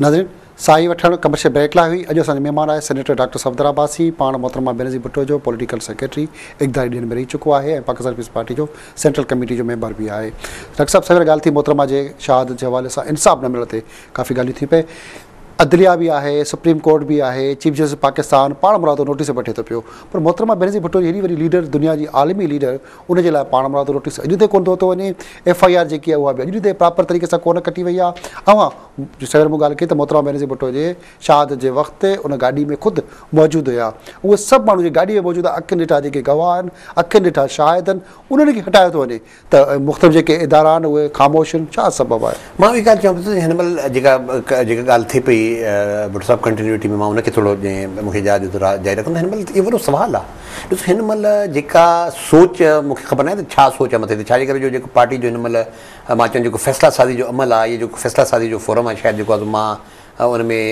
नाज़रीन साई वठण कमर्शियल ब्रेक लाइ हुई। अॼु असांजो महिमान आहे सेनेटर डॉक्टर सफदर अब्बासी, पाण मोहतरमा बेनज़ीर भुट्टो जो पॉलिटिकल सेक्रेटरी इक़्तिदारी ॾींहंनि में रही चुको आहे ऐं पाकिस्तान पीपल्स पार्टी जो सेंट्रल कमेटी जो मेंबर बि आहे। डॉक्टर साहब सवेर ॻाल्हि थी मोहतरमा जे शहादत जे हवाले सां इंसाफ़ न मिलण ते काफ़ी ॻाल्हियूं थी पए। अदलिया भी है, सुप्रीम कोर्ट भी है, चीफ जस्टिस पाकिस्तान पाण मुरादो नोटिस वठे तो पियो, पर मोहतरमा बेनज़ीर भुट्टो हेड़ी वरी लीडर दुनिया की आलमी लीडर उनके लिए पाण मुरादो नोटिस अॼु ताईं कोन थो वञे। FIR जी उहा भी अॼु ताईं प्रॉपर तरीक़े से कोन कटी वही आहे। सवेर मूं ॻाल्हि कई तो मोहतरमा बेनज़ीर भुट्टो जे शहादत के वक्त उन गाड़ी में खुद मौजूद हुआ। उहे सब माण्हू जी गाड़ी में मौजूद अखियुनि ॾिठा जेके गवाह आहिनि, अखियुनि ॾिठा शाहिद आहिनि, उन्हनि खे हटायो थो वञे त मुख़्तलिफ़ जेके इदारा आहिनि उहे ख़ामोश आहिनि। छा सबबु आहे? मां इहा ॻाल्हि चवां थो हिन महिल जेका ॻाल्हि थिए पई भुट्टो साहब कंटिन्यूटी में, मां उनखे थोरो मूंखे यादि जारी रखंदो। हिन महिल इहो वॾो सुवालु आहे। ॾिसो हिन महिल जेका सोच मूंखे ख़बर न आहे त छा सोच आहे मथे ते, छाजे करे जो जेको पार्टी जो हिन महिल मां चवां जेको फ़ैसिला साज़ी जो अमल आहे, इहो जेको फ़ैसिला साज़ी जो फोरम आहे, शायदि जेको आहे मां उन में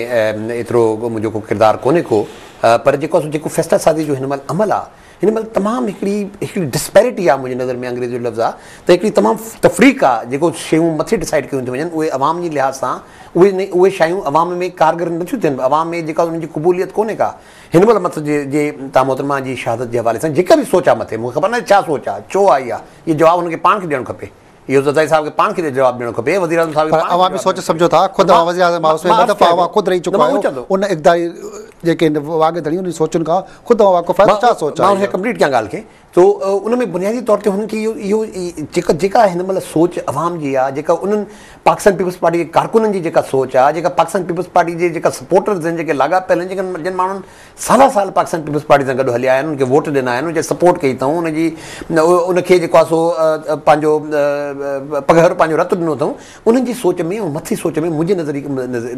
एतिरो मुंहिंजो को किरदारु कोन्हे को, पर जेको फ़ैसिला साज़ी जो हिन महिल अमल आहे, हिन महिल तमामु हिकिड़ी डिस्पैरिटी आहे मुंहिंजी नज़र में। अंग्रेज़ी जो लफ़्ज़ आहे त हिकिड़ी तमामु तफ़रीक़ आहे। जेको शयूं मथे डिसाइड कयूं थी वञनि उहे अवाम जी लिहाज़ सां उहे शयूं अवाम में कारगर नथियूं थियनि। अवाम में जेका उन्हनि जी क़बूलियत कोन्हे का। हिन महिल मत जे तव्हां मोहतरमा जी शहादत जे हवाले सां जेका बि सोच आहे मथे, मूंखे ख़बर न आहे छा सोच आहे, छो आई आहे, इहो जवाबु हुनखे पाण खे ॾियणु खपे। इहो ज़रदारी साहब खे पाण खे जवाबु ॾियणो खपे। वज़ीर आज़म साहब अवां बि सोच सम्झो था, ख़ुदि वज़ीर आज़म हाउस में ॿ दफ़ा अवां ख़ुदि रही चुको आहियो। उन इक़्तिदारी जेके वाॻे धड़ी उन सोचुनि खां ख़ुदि वाक़ुफ़ आहे। छा सोच आहे? मां हुनखे कंप्लीट कयां ॻाल्हि खे। तो उन में बुनियादी तौर ते हुननि खे इहो जेका हिन महिल सोच अवाम जी आहे, जेका उन्हनि पाकिस्तान पीपल्स पार्टी जे कारकुननि जी जेका सोच आहे, जेका पाकिस्तान पीपल्स पार्टी जे जेका सपोर्टर्स आहिनि, जेके लाॻापियल आहिनि, जिन माण्हुनि साल पाकिस्तान पीपल्स पार्टी सां गॾु हलिया आहिनि, उनखे वोट ॾिना आहिनि, उनखे सपोर्ट कई अथऊं, उनखे जेको आहे सो पंहिंजो पघर पंहिंजो रतु ॾिनो अथऊं, उन्हनि जी सोच में ऐं मथी सोच में मुंहिंजे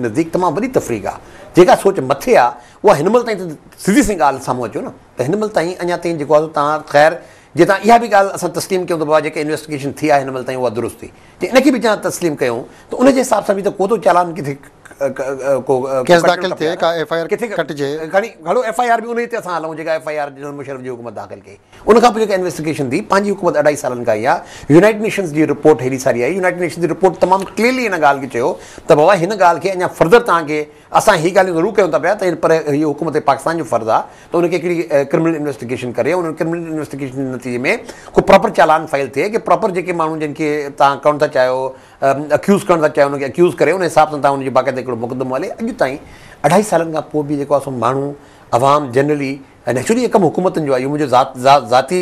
नज़दीक तमामु वॾी तफ़रीक़ आहे। जेका सोच मथे आहे उहा हिन महिल ताईं त सिधी सी ॻाल्हि साम्हूं अचो न, त हिन महिल ताईं अञा ताईं जेको आहे तव्हां ख़ैर जे तव्हां इहा बि ॻाल्हि असां तस्लीम कयूं त बाबा जेके इन्वेस्टिगेशन थी आहे हिन महिल ताईं उहा दुरुस्त थी, जे इनखे बि तव्हां तस्लीम कयूं त उनजे हिसाब सां बि त को थो चालान किथे केस दाख़िल थिए, का FIR किथे कटिजे, घणो FIR बि उन ते असां हलूं जेका FIR जनरल मुशर्रफ जी हुकूमत दाख़िल कई। उनखां पोइ जेका इन्वेस्टिगेशन थी पंहिंजी हुकूमत 2.5 सालनि खां आई आहे। यूनाइटेड नेशंस जी रिपोर्ट हेॾी सारी आई। यूनाइटेड नेशंस जी रिपोर्ट तमामु क्लियरली हिन ॻाल्हि खे चयो त बाबा हिन ॻाल्हि खे अञा फर्दर तव्हांखे असां हीअ ॻाल्हियूं ज़रूरु कयूं था पिया त पर हीअ हुकूमत पाकिस्तान जो फ़र्ज़ु आहे त उनखे हिकिड़ी क्रिमिनल इन्वेस्टिगेशन करे, उन क्रिमिनल इन्वेस्टिगेशन जे नतीजे में को प्रॉपर चालान फाइल थिए कि प्रॉपर जेके माण्हू जिन खे तव्हां करणु था चाहियो, अक्यूज़ करणु था चाहियो, उनखे अक्यूज़ करे उन हिसाब सां तव्हां उनजी बाक़ाइदा हिकिड़ो मुक़दमो हले। अॼु ताईं 2.5 सालनि खां पोइ बि जेको आहे सो माण्हू अवाम जनरली ऐं एक्चुअली कमु हुकूमतुनि जो आहे, इहो मुंहिंजो ज़ाती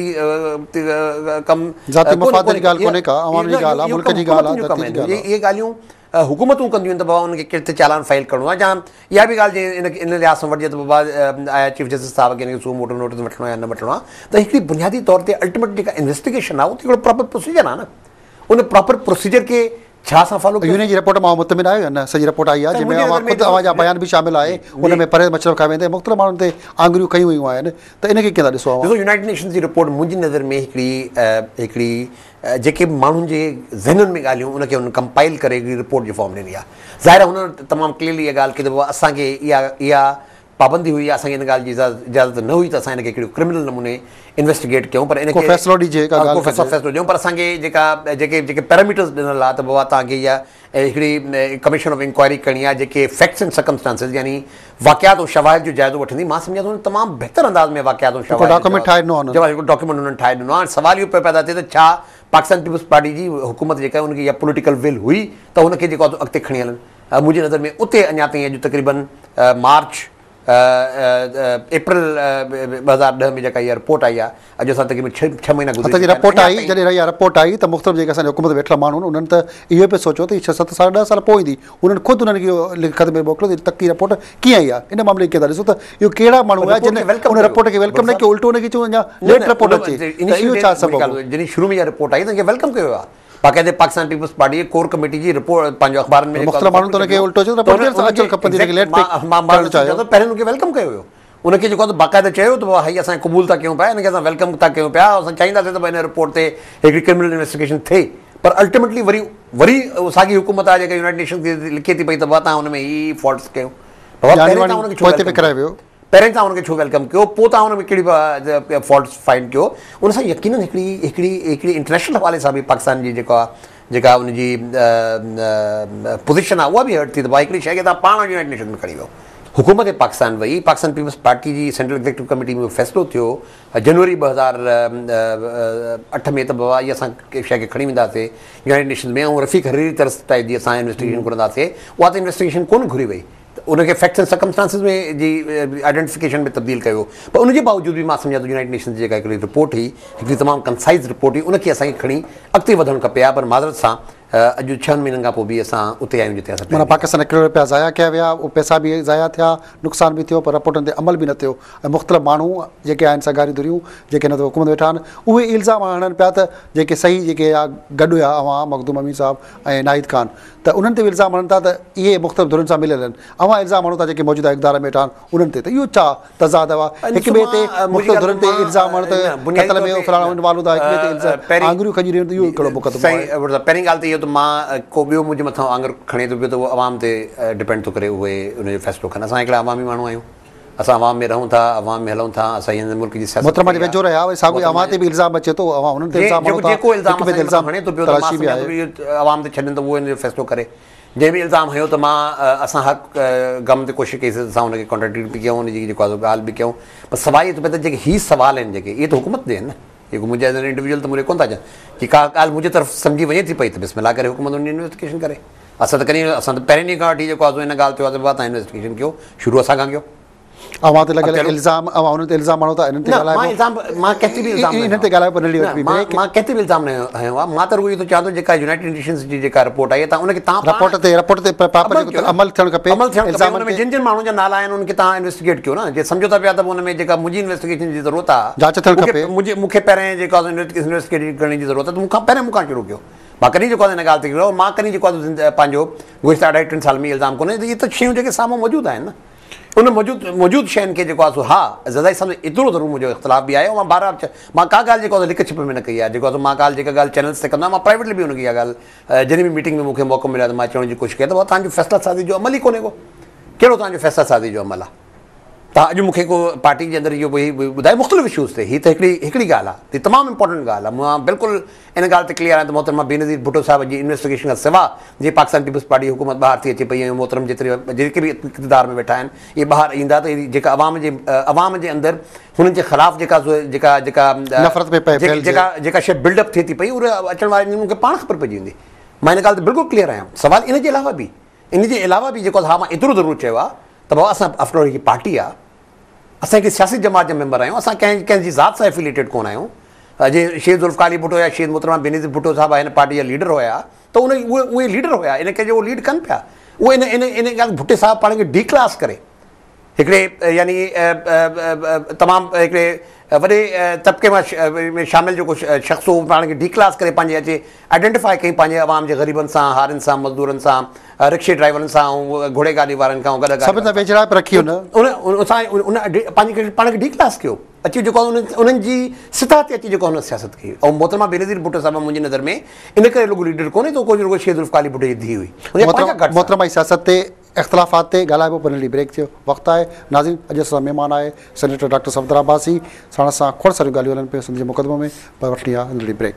कमु, इहे ॻाल्हियूं हुकूमतूं कंदियूं आहिनि त बाबा उनखे किथे चालान फाइल करिणो आहे। या इहा बि ॻाल्हि जीअं इन लिहाज़ सां वठिजे त बाबा आया चीफ जस्टिस साहब खे हिनखे सूमोटो नोटिस वठिणो आहे या न वठिणो आहे, त हिकिड़ी बुनियादी तौर ते अल्टीमेट जेका इन्वेस्टिगेशन आहे उहो हिकिड़ो प्रॉपर प्रोसीजर आहे न। उन प्रॉपर प्रोसीजर खे छा असां फॉलो कयूं? जी रिपोर्ट मां मुतमिन आहियो या न? सॼी रिपोर्ट आई आहे जंहिंमें ख़ुदि अवां जा बयान बि शामिल आहे, उन में परहेज़ मशरफ खां वेंदे मुख़्तलिफ़ माण्हुनि ते आङुरियूं खयूं वयूं आहिनि, त इनखे कीअं था ॾिसो? यूनाइटेड नेशंस जी रिपोर्ट मुंहिंजी नज़र में हिकिड़ी जेके माण्हुनि जे ज़हननि में ॻाल्हियूं उनखे हुन कंपाइल करे हिकिड़ी रिपोर्ट जी फॉर्म ॾिनी आहे। ज़ाहिर आहे हुन तमामु क्लियरली इहा ॻाल्हि कई त बाबा असांखे इहा पाबंदी हुई, असांखे हिन ॻाल्हि जी इजाज़त न हुई त असां हिनखे हिकिड़ो क्रिमिनल नमूने इन्वेस्टिगेट कयूं, पर इनखे फ़ैसिलो ॾियूं। पर असांखे जेके पैरामीटर्स ॾिनल आहे त बाबा तव्हांखे इहा हिकिड़ी कमीशन ऑफ इंक्वायरी करणी आहे जेके फैक्ट्स एंड सर्कमस्टांसिस यानी वाक़ियात ऐं शवाहिद जो जाइज़ो वठंदी। मां सम्झां थो तमामु बहितर अंदाज़ में वाक़ियात ऐं शवाहिद डॉक्यूमेंट ठाहे हुननि ठाहे ॾिनो आहे। सवाल इहो पियो पैदा थिए त छा पाकिस्तान पीपल्स पार्टी जी हुकूमत जेका आहे उनखे इहा पॉलिटिकल विल हुई त हुनखे जेको आहे अॻिते खणी हलनि? मुंहिंजी नज़र में उते अञा ताईं अॼु तक़रीबन मार्च अप्रैल 2010 में जेका इहा रिपोर्ट आई आहे, अॼु असां तक़रीबन 6 महीना गुज़री रिपोर्ट आई। जॾहिं इहा रिपोर्ट आई त मुख़्तलिफ़ जेके असांजी हुकूमत वेठल माण्हू उन्हनि त इहो पियो सोचियो त 6-7 साल 10 साल पोइ ईंदी। उन्हनि ख़ुदि उन्हनि खे लिखत में मोकिलियो त तकी रिपोर्ट कीअं आई आहे। इन मामले खे कीअं था ॾिसो त इहो कहिड़ा माण्हू आहे जिन उन रिपोर्ट खे वेलकम न कयो, उल्टो उनखे चयो अञा लेट रिपोर्ट अचे, इहो छा सबबु? जॾहिं शुरू में इहा रिपोर्ट आई त उनखे वेलकम कयो आहे बाक़ाइदे Pakistan Peoples Party core committee जी रिपोर्ट पंहिंजो अख़बारनि में पहिरियों उनखे वेलकम कयो हुयो। उनखे जेको आहे बाक़ाइदा चयो त भाई असां क़बूल था कयूं पिया, हिनखे असां वेलकम था कयूं पिया, असां चाहींदासीं त हिन रिपोर्ट ते हिकिड़ी क्रिमिनल इन्वेस्टिगेशन थिए। पर अल्टीमेटली वरी साॻी हुकूमत आहे जेका यूनाइटेड नेशंस खे लिखे थी पई त तव्हां हुन में ही फॉल्ट्स कयो, पहिरें तव्हां हुनखे छो वेलकम कयो, पोइ तव्हां हुन में कहिड़ी फॉल्ट्स फाइंड कयो। उन सां यकीनन हिकिड़ी इंटरनेशनल हवाले सां बि पाकिस्तान जी जेको आहे जेका उनजी पोज़ीशन आहे उहा बि हर्ट थी त भाई हिकिड़ी शइ खे तव्हां पाण यूनाइटेड नेशन में खणी वियो। हुकूमत पाकिस्तान वई, पाकिस्तान पीपल्स पार्टी जी सेंट्रल एग्ज़ीक्यूटिव कमेटी में फ़ैसिलो थियो जनवरी 2008 में त बाबा इहा असां कंहिं शइ खे खणी वेंदासीं यूनाइटेड नेशन में, ऐं रफ़ीक हरीरी तरस टाइप जी असां इन्वेस्टिगेशन घुरंदासीं, उहा त इन्वेस्टिगेशन कोन घुरी वई, त उनखे फैक्ट्स एंड सर्कमस्टांसिस में जी आइडेंटिफिकेशन में तब्दील कयो। पर उनजे बावजूदि बि मां सम्झां थो यूनाइटेड नेशन जी जेका हिकिड़ी रिपोर्ट हुई, हिकिड़ी तमामु कंसाइज़ रिपोर्ट हुई, उनखे असांखे खणी अॻिते वधणु खपे हा। पर माज़रत सां अॼु 6 महीननि खां पोइ बि असां उते आहियूं जिते असां माना पाकिस्तान करोड़ रुपया ज़ाया कया विया, उहे पैसा बि ज़ाया थिया, नुक़सान बि थियो, पर रिपोर्टनि ते अमल बि न थियो। ऐं मुख़्तलिफ़ माण्हू जेके आहिनि सगारी धुरियूं जेके न त हुकूमत वेठा आहिनि, उहे इल्ज़ाम हणनि पिया त जेके सही जेके गॾु हुआ अवां मखदूम अमीर साहब ऐं नाहिद ख़ान, त उन्हनि ते बि इल्ज़ाम हणनि था त इहे मुख़्तलिफ़ धुरियुनि सां मिलियल आहिनि। अवां इल्ज़ाम हणो था जेके मौजूदा इक़्तिदार में वेठा आहिनि उन्हनि ते, त इहो छा तज़ाद हुआ? हिक ॿिए ते मुख़्तलिफ़ धुरियुनि ते इल्ज़ाम हणनि त क़त्ल में फलाणो इनवाल्व था, हिक ॿिए ते इल्ज़ाम आङुरियूं खॼी रहियूं, इहो हिकिड़ो मुक़दमो आहे। पहिरीं ॻाल्हि त इहो त मां को ॿियो मुंहिंजे मथां आङुर खणे थो पियो त उहो अवाम ते डिपेंड थो करे उहे उनजो फ़ैसिलो खणनि। असां हिकिड़ा अवामी माण्हू आहियूं, असां अवाम में रहूं था, अवाम में हलूं था, असां हिन मुल्क जी सियासत मोहतरमा जे वेझो रहिया, साॻियो अवां ते बि इल्ज़ाम अचे थो, अवां उन्हनि ते इल्ज़ाम हणो था, जेको इल्ज़ाम हणे थो पियो त मां सम्झां थो अवाम ते छॾनि त उहो हिनजो फ़ैसिलो करे। जंहिं बि इल्ज़ाम हयो त मां असां हक़ गम ते कोशिशि कईसीं असां हुनखे कॉन्ट्रेक्ट बि कयूं, हुनजी जेको आहे ॻाल्हि बि कयूं। पर सवाइ इहो थो पए त जेके हीअ सुवाल आहिनि जेके इहे त हुकूमत ते आहिनि न, जेको मुंहिंजे एज़ एन इंडिविजुअल त मुंहिंजे कोन था अचनि की का ॻाल्हि मुंहिंजे तरफ़ सम्झी वञे थी पई त बिस्मिल्लाह करे हुकूमत हुन इन्वेस्टिगेशन करे। असां त कॾहिं असां त पहिरें ॾींहं खां वठी जेको आहे हिन ॻाल्हि थियो आहे त तव्हां इन्वेस्टिगेशन कयो, शुरू असां खां कयो। अवां ते लॻियल इल्ज़ाम, अवां उन्हनि ते इल्ज़ाम हणो था, इन्हनि ते ॻाल्हायो, मां कंहिं बि इल्ज़ाम इन्हनि ते ॻाल्हायो, मां कंहिं ते बि इल्ज़ाम न हयो आहे। मां त रुॻो इहो थो चाहियां थो जेका यूनाइटेड नेशंस जी जेका रिपोर्ट आई आहे तव्हां उनखे तव्हां रिपोर्ट ते अमल थियणु खपे। जिन जिन माण्हुनि जा नाला आहिनि उनखे तव्हां इन्वेस्टिगेट कयो न, जे सम्झो था पिया त हुन में जेका मुंहिंजी इन्वेस्टिगेशन जी ज़रूरत आहे, जांच थियणु खपे, मूंखे पहिरें जेका इन्वेस्टिगेट करण जी ज़रूरत आहे त मूंखां शुरू कयो। मां कॾहिं जेको आहे हिन ॻाल्हि ते कयो, मां कॾहिं जेको आहे पंहिंजो गुज़िरिया 2.5-3 साल में इल्ज़ाम कोन्हे, इहे त शयूं जेके साम्हूं मौजूदु आहिनि न, उन मौजूदु शयुनि खे जेको आहे सो हा ज़दाई सां एतिरो ज़रूरु मुंहिंजो इख़्तिलाफ़ बि आहे। मां बार मां का ॻाल्हि जेको आहे लिख छिप में न कई आहे, जेको आहे मां जेका ॻाल्हि चैनल्स ते कंदो आहियां, मां प्राइवेटली बि हुनखे इहा ॻाल्हि जॾहिं बि मीटिंग में मूंखे मौक़ो मिलियो त मां चवण जी कोशिशि कई त तव्हांजो फ़ैसिला साज़ी जो अमल ई कोन्हे को, कहिड़ो तव्हांजो फ़ैसिला साज़ी जो अमल आहे? तव्हां अॼु मूंखे को पार्टी जे अंदरि इहो ॿुधाए मुख़्तलिफ़ इशूज़ ते, हीअ त हिकिड़ी ॻाल्हि आहे, हीअ तमामु इंपॉर्टेंट ॻाल्हि आहे। मां बिल्कुलु इन ॻाल्हि ते क्लियर आहियां त मोहतरमा बेनज़ीर भुट्टो साहिब जी इन्वेस्टिगेशन खां सवाइ जे पाकिस्तान पीपल्स पार्टी हुकूमत ॿाहिरि थी अचे पई ऐं मोहतरम जेके बि इक़्तिदार में वेठा आहिनि इहे ॿाहिरि ईंदा त जेका अवाम जे अंदरि हुननि जे ख़िलाफ़ु जेका शइ बिल्डअप थिए थी पई उहे अचण वारनि मूंखे पाण ख़बर पइजी वेंदी। मां हिन ॻाल्हि ते बिल्कुलु क्लियर आहियां। सुवाल इन जे अलावा बि जेको हा मां एतिरो ज़रूरु चयो आहे त बाबा असां आफ्टर हिकु पार्टी आहे, असां हिकिड़ी सियासी जमात जा मेंबर आहियूं, असां कंहिंजी ज़ात सां एफिलेटेड कोन आहियूं। जीअं शेख ज़ुल्फ़िकार अली भुट्टो या शेख मोहतरमा बेनज़ीर भुट्टो साहिबु हिन पार्टी जा लीडर हुया, त उहे लीडर हुया, इनखे जो उहे लीड कनि पिया, उहे इन ॻाल्हि भुट्टे साहिबु पाण खे डी क्लास करे हिकिड़े यानी तमामु हिकिड़े वॾे तबिके में शामिल जेको शख़्स हो पाण खे डी क्लास करे पंहिंजे अचे आइडेंटिफाई कई पंहिंजे अवाम जे ग़रीबनि सां, हारियुनि सां, मज़दूरनि सां, रिक्शे ड्राइवरनि सां ऐं घोड़े गाॾी वारनि खां पाण खे डी क्लास कयो, अची जेको उन्हनि जी सतह ते अची जेको हुन सियासत कई। ऐं मोहतरमा बेनज़ीर भुट्टो साहिब मुंहिंजी नज़र में इन करे रुॻो लीडर कोन्हे त रुॻो शेख ज़ुल्फ़िकार अली भुट्टो जी धीउ हुई। मोहतरमा जी सियासत ते इख़्तिलाफ़ात ते ॻाल्हाइबो, पर ब्रेक थियो वक़्तु आहे। नाज़रीन, अॼु असां महिमान आहे सेनेटर डॉक्टर सफदर अब्बासी, साण सां खोड़ सारियूं ॻाल्हियूं हलनि पियूं सिंध जे मुक़दमो में, पर वठणी आहे ब्रेक।